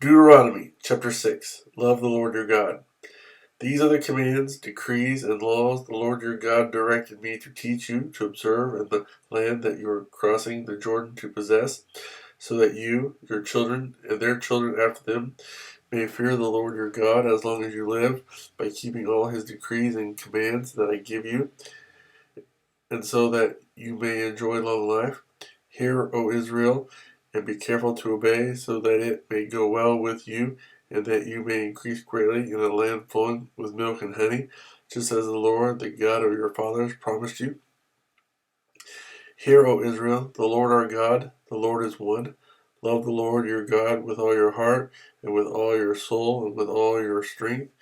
Deuteronomy chapter 6. Love the Lord your God. These are the commands, decrees, and laws the Lord your God directed me to teach you to observe in the land that you are crossing the Jordan to possess, so that you, your children, and their children after them may fear the Lord your God as long as you live, by keeping all his decrees and commands that I give you, and so that you may enjoy long life. Hear, O Israel, and be careful to obey, so that it may go well with you, and that you may increase greatly in a land flowing with milk and honey, just as the Lord, the God of your fathers, promised you. Hear, O Israel, the Lord our God, the Lord is one. Love the Lord your God with all your heart, and with all your soul, and with all your strength.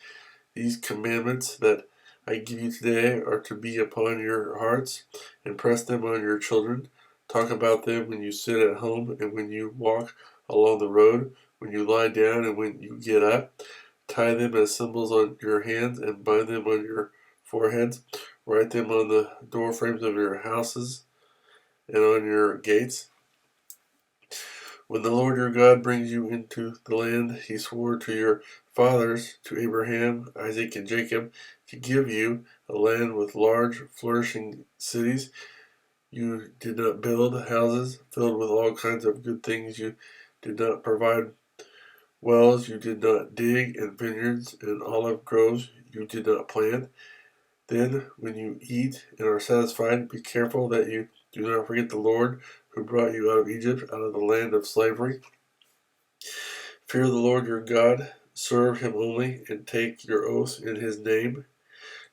These commandments that I give you today are to be upon your hearts. Impress them on your children. Talk about them when you sit at home and when you walk along the road, when you lie down and when you get up. Tie them as symbols on your hands and bind them on your foreheads. Write them on the doorframes of your houses and on your gates. When the Lord your God brings you into the land he swore to your fathers, to Abraham, Isaac, and Jacob, to give you, a land with large, flourishing cities, you did not build houses filled with all kinds of good things. You did not provide wells. You did not dig, and vineyards and olive groves you did not plant. Then, when you eat and are satisfied, be careful that you do not forget the Lord who brought you out of Egypt, out of the land of slavery. Fear the Lord your God, serve him only, and take your oaths in his name.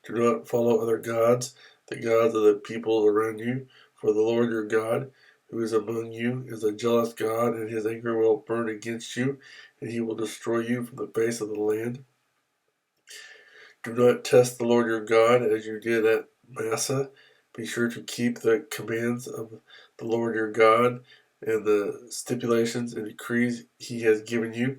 Do not follow other gods, the gods of the people around you, for the Lord your God, who is among you, is a jealous God, and his anger will burn against you, and he will destroy you from the face of the land. Do not test the Lord your God as you did at Massa. Be sure to keep the commands of the Lord your God and the stipulations and decrees he has given you.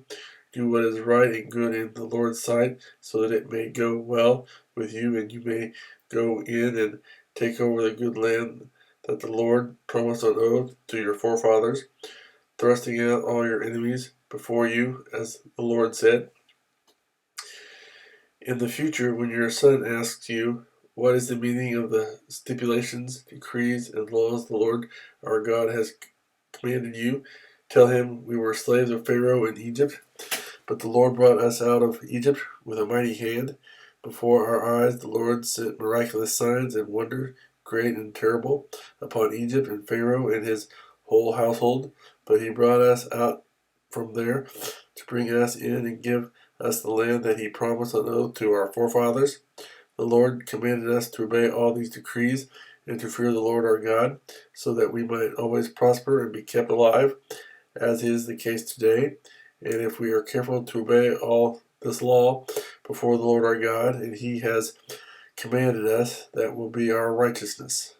Do what is right and good in the Lord's sight, so that it may go well with you, and you may go in and take over the good land that the Lord promised on oath to your forefathers, thrusting out all your enemies before you, as the Lord said. In the future, when your son asks you, what is the meaning of the stipulations, decrees, and laws the Lord our God has commanded you, tell him, we were slaves of Pharaoh in Egypt, but the Lord brought us out of Egypt with a mighty hand. Before our eyes the Lord sent miraculous signs and wonders, great and terrible, upon Egypt and Pharaoh and his whole household. But he brought us out from there to bring us in and give us the land that he promised on oath to our forefathers. The Lord commanded us to obey all these decrees and to fear the Lord our God, so that we might always prosper and be kept alive, as is the case today. And if we are careful to obey all this law before the Lord our God, and he has commanded us, that will be our righteousness.